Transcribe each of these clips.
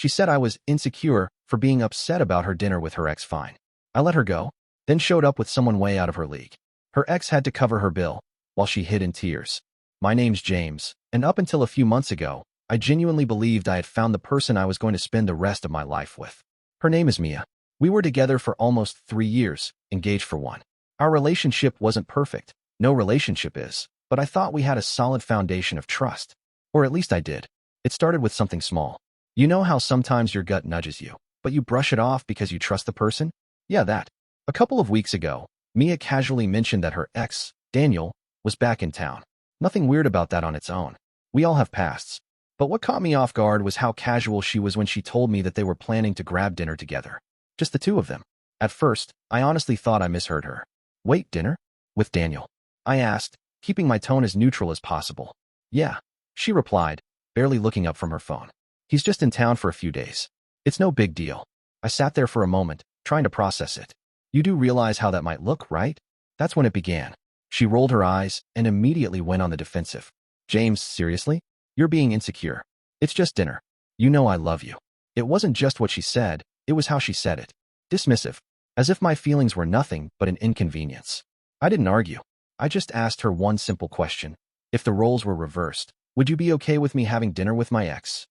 She said I was insecure for being upset about her dinner with her ex. Fine. I let her go, then showed up with someone way out of her league. Her ex had to cover her bill, while she hid in tears. My name's James, and up until a few months ago, I genuinely believed I had found the person I was going to spend the rest of my life with. Her name is Mia. We were together for almost 3 years, engaged for 1. Our relationship wasn't perfect. No relationship is, but I thought we had a solid foundation of trust. Or at least I did. It started with something small. You know how sometimes your gut nudges you, but you brush it off because you trust the person? Yeah, that. A couple of weeks ago, Mia casually mentioned that her ex, Daniel, was back in town. Nothing weird about that on its own. We all have pasts. But what caught me off guard was how casual she was when she told me that they were planning to grab dinner together. Just the two of them. At first, I honestly thought I misheard her. Wait, dinner? With Daniel? I asked, keeping my tone as neutral as possible. Yeah, she replied, barely looking up from her phone. He's just in town for a few days. It's no big deal. I sat there for a moment, trying to process it. You do realize how that might look, right? That's when it began. She rolled her eyes and immediately went on the defensive. James, seriously? You're being insecure. It's just dinner. You know I love you. It wasn't just what she said, it was how she said it. Dismissive. As if my feelings were nothing but an inconvenience. I didn't argue. I just asked her one simple question. If the roles were reversed, would you be okay with me having dinner with my ex?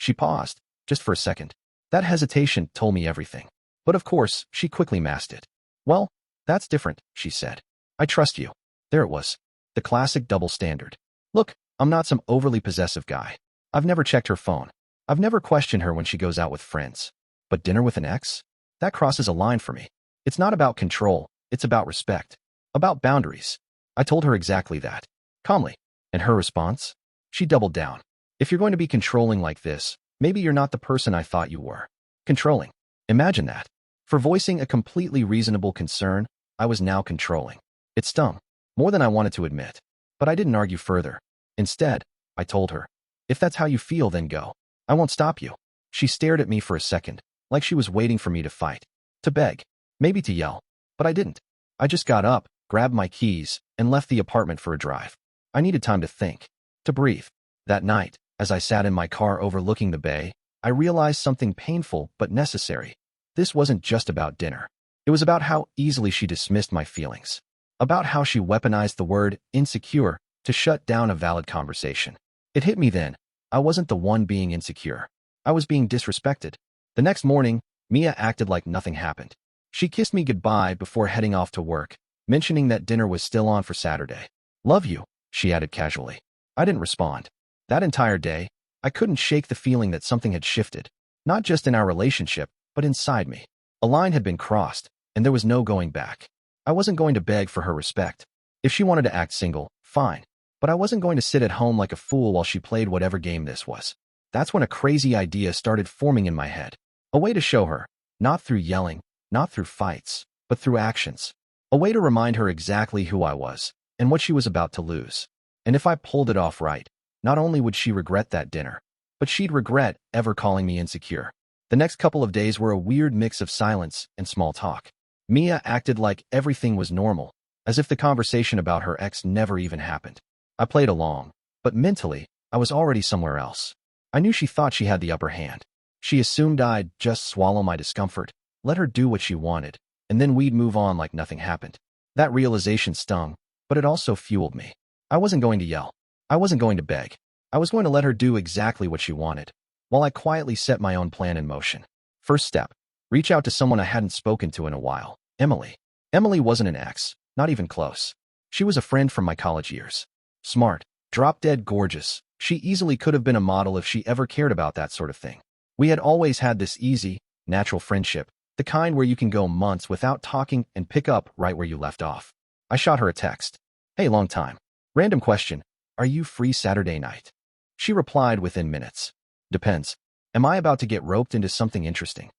She paused, just for a second. That hesitation told me everything. But of course, she quickly masked it. Well, that's different, she said. I trust you. There it was. The classic double standard. Look, I'm not some overly possessive guy. I've never checked her phone. I've never questioned her when she goes out with friends. But dinner with an ex? That crosses a line for me. It's not about control, it's about respect. About boundaries. I told her exactly that. Calmly. And her response? She doubled down. If you're going to be controlling like this, maybe you're not the person I thought you were. Controlling. Imagine that. For voicing a completely reasonable concern, I was now controlling. It stung. More than I wanted to admit. But I didn't argue further. Instead, I told her, if that's how you feel, then go. I won't stop you. She stared at me for a second, like she was waiting for me to fight. To beg. Maybe to yell. But I didn't. I just got up, grabbed my keys, and left the apartment for a drive. I needed time to think. To breathe. That night, as I sat in my car overlooking the bay, I realized something painful but necessary. This wasn't just about dinner. It was about how easily she dismissed my feelings. About how she weaponized the word insecure to shut down a valid conversation. It hit me then. I wasn't the one being insecure. I was being disrespected. The next morning, Mia acted like nothing happened. She kissed me goodbye before heading off to work, mentioning that dinner was still on for Saturday. Love you, she added casually. I didn't respond. That entire day, I couldn't shake the feeling that something had shifted, not just in our relationship, but inside me. A line had been crossed, and there was no going back. I wasn't going to beg for her respect. If she wanted to act single, fine. But I wasn't going to sit at home like a fool while she played whatever game this was. That's when a crazy idea started forming in my head. A way to show her, not through yelling, not through fights, but through actions. A way to remind her exactly who I was, and what she was about to lose. And if I pulled it off right, not only would she regret that dinner, but she'd regret ever calling me insecure. The next couple of days were a weird mix of silence and small talk. Mia acted like everything was normal, as if the conversation about her ex never even happened. I played along, but mentally, I was already somewhere else. I knew she thought she had the upper hand. She assumed I'd just swallow my discomfort, let her do what she wanted, and then we'd move on like nothing happened. That realization stung, but it also fueled me. I wasn't going to yell. I wasn't going to beg. I was going to let her do exactly what she wanted, while I quietly set my own plan in motion. First step. Reach out to someone I hadn't spoken to in a while. Emily. Emily wasn't an ex, not even close. She was a friend from my college years. Smart, drop-dead gorgeous. She easily could have been a model if she ever cared about that sort of thing. We had always had this easy, natural friendship, the kind where you can go months without talking and pick up right where you left off. I shot her a text. Hey, long time. Random question. Are you free Saturday night? She replied within minutes. Depends. Am I about to get roped into something interesting?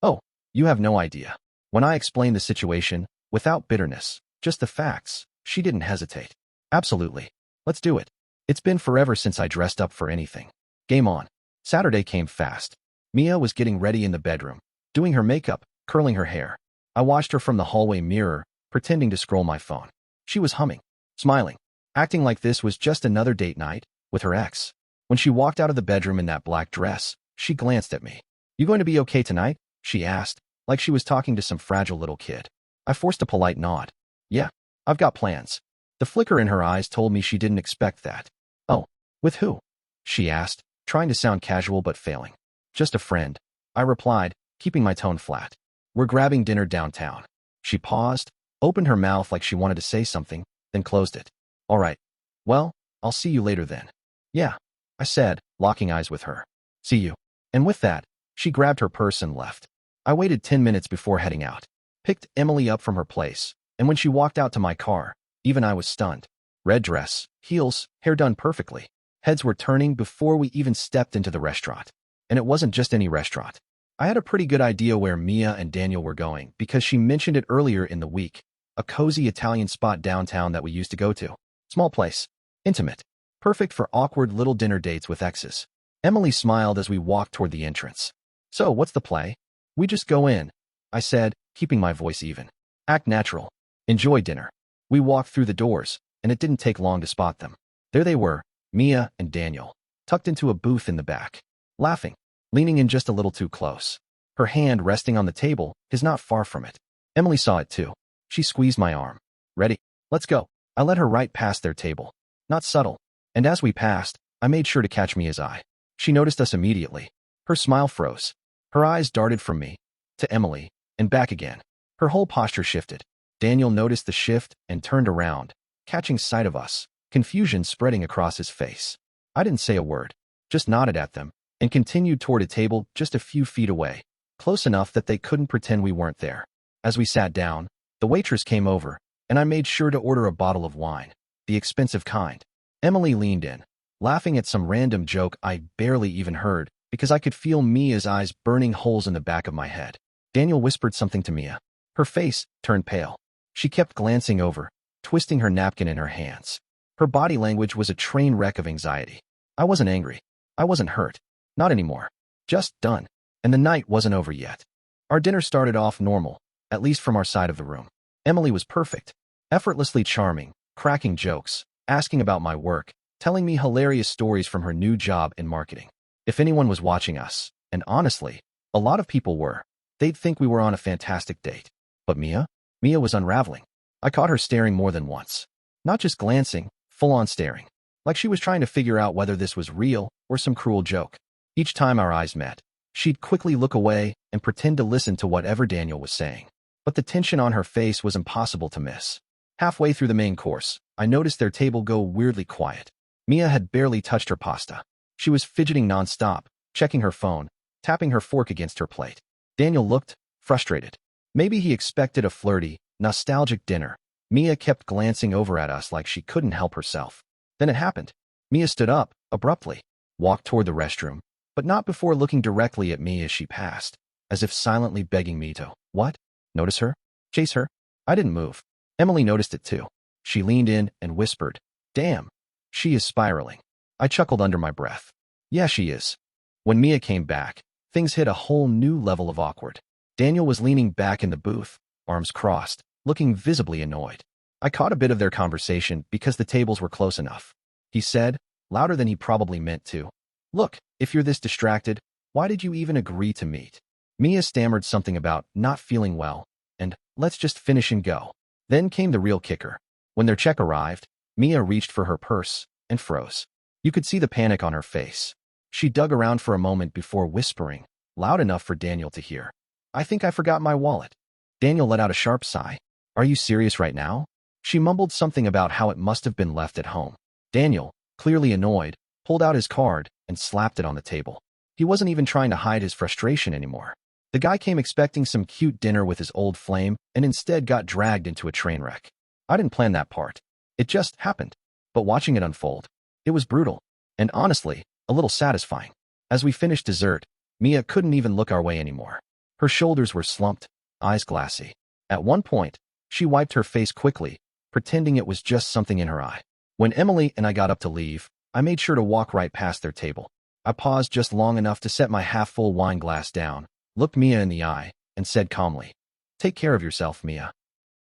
Oh, you have no idea. When I explained the situation, without bitterness, just the facts, she didn't hesitate. Absolutely. Let's do it. It's been forever since I dressed up for anything. Game on. Saturday came fast. Mia was getting ready in the bedroom, doing her makeup, curling her hair. I watched her from the hallway mirror, pretending to scroll my phone. She was humming, smiling, acting like this was just another date night with her ex. When she walked out of the bedroom in that black dress, she glanced at me. You going to be okay tonight? She asked, like she was talking to some fragile little kid. I forced a polite nod. Yeah, I've got plans. The flicker in her eyes told me she didn't expect that. Oh, with who? She asked, trying to sound casual but failing. Just a friend, I replied, keeping my tone flat. We're grabbing dinner downtown. She paused, opened her mouth like she wanted to say something, then closed it. All right. Well, I'll see you later then. Yeah, I said, locking eyes with her. See you. And with that, she grabbed her purse and left. I waited 10 minutes before heading out, picked Emily up from her place, and when she walked out to my car, even I was stunned. Red dress, heels, hair done perfectly. Heads were turning before we even stepped into the restaurant. And it wasn't just any restaurant. I had a pretty good idea where Mia and Daniel were going because she mentioned it earlier in the week, a cozy Italian spot downtown that we used to go to. Small place. Intimate. Perfect for awkward little dinner dates with exes. Emily smiled as we walked toward the entrance. So, what's the play? We just go in, I said, keeping my voice even. Act natural. Enjoy dinner. We walked through the doors, and it didn't take long to spot them. There they were, Mia and Daniel, tucked into a booth in the back, laughing, leaning in just a little too close. Her hand resting on the table, his not far from it. Emily saw it too. She squeezed my arm. Ready? Let's go. I led her right past their table. Not subtle. And as we passed, I made sure to catch Mia's eye. She noticed us immediately. Her smile froze. Her eyes darted from me to Emily and back again. Her whole posture shifted. Daniel noticed the shift and turned around, catching sight of us, confusion spreading across his face. I didn't say a word, just nodded at them and continued toward a table just a few feet away, close enough that they couldn't pretend we weren't there. As we sat down, the waitress came over, and I made sure to order a bottle of wine, the expensive kind. Emily leaned in, laughing at some random joke I barely even heard because I could feel Mia's eyes burning holes in the back of my head. Daniel whispered something to Mia. Her face turned pale. She kept glancing over, twisting her napkin in her hands. Her body language was a train wreck of anxiety. I wasn't angry. I wasn't hurt. Not anymore. Just done. And the night wasn't over yet. Our dinner started off normal, at least from our side of the room. Emily was perfect, effortlessly charming, cracking jokes, asking about my work, telling me hilarious stories from her new job in marketing. If anyone was watching us, and honestly, a lot of people were, they'd think we were on a fantastic date. But Mia? Mia was unraveling. I caught her staring more than once. Not just glancing, full-on staring. Like she was trying to figure out whether this was real or some cruel joke. Each time our eyes met, she'd quickly look away and pretend to listen to whatever Daniel was saying. But the tension on her face was impossible to miss. Halfway through the main course, I noticed their table go weirdly quiet. Mia had barely touched her pasta. She was fidgeting nonstop, checking her phone, tapping her fork against her plate. Daniel looked frustrated. Maybe he expected a flirty, nostalgic dinner. Mia kept glancing over at us like she couldn't help herself. Then it happened. Mia stood up, abruptly, walked toward the restroom, but not before looking directly at me as she passed, as if silently begging me to, what? Notice her? Chase her? I didn't move. Emily noticed it too. She leaned in and whispered, damn, she is spiraling. I chuckled under my breath. Yeah, she is. When Mia came back, things hit a whole new level of awkward. Daniel was leaning back in the booth, arms crossed, looking visibly annoyed. I caught a bit of their conversation because the tables were close enough. He said, louder than he probably meant to, look, if you're this distracted, why did you even agree to meet? Mia stammered something about not feeling well, and let's just finish and go. Then came the real kicker. When their check arrived, Mia reached for her purse and froze. You could see the panic on her face. She dug around for a moment before whispering, loud enough for Daniel to hear, I think I forgot my wallet. Daniel let out a sharp sigh. Are you serious right now? She mumbled something about how it must have been left at home. Daniel, clearly annoyed, pulled out his card and slapped it on the table. He wasn't even trying to hide his frustration anymore. The guy came expecting some cute dinner with his old flame and instead got dragged into a train wreck. I didn't plan that part. It just happened. But watching it unfold, it was brutal, and honestly, a little satisfying. As we finished dessert, Mia couldn't even look our way anymore. Her shoulders were slumped, eyes glassy. At one point, she wiped her face quickly, pretending it was just something in her eye. When Emily and I got up to leave, I made sure to walk right past their table. I paused just long enough to set my half-full wine glass down, looked Mia in the eye, and said calmly, take care of yourself, Mia.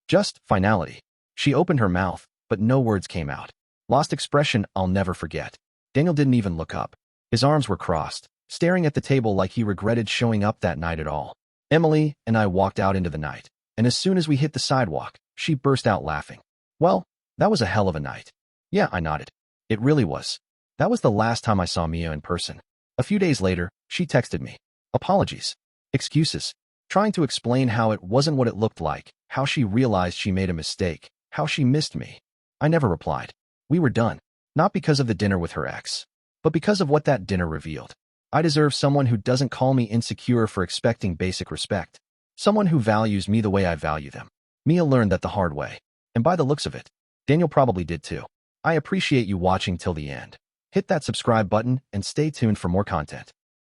Just finality. She opened her mouth, but no words came out. Lost expression I'll never forget. Daniel didn't even look up. His arms were crossed, staring at the table like he regretted showing up that night at all. Emily and I walked out into the night, and as soon as we hit the sidewalk, she burst out laughing. Well, that was a hell of a night. Yeah, I nodded. It really was. That was the last time I saw Mia in person. A few days later, she texted me. Apologies. Excuses. Trying to explain how it wasn't what it looked like, how she realized she made a mistake, how she missed me. I never replied. We were done. Not because of the dinner with her ex, but because of what that dinner revealed. I deserve someone who doesn't call me insecure for expecting basic respect. Someone who values me the way I value them. Mia learned that the hard way. And by the looks of it, Daniel probably did too. I appreciate you watching till the end. Hit that subscribe button and stay tuned for more content.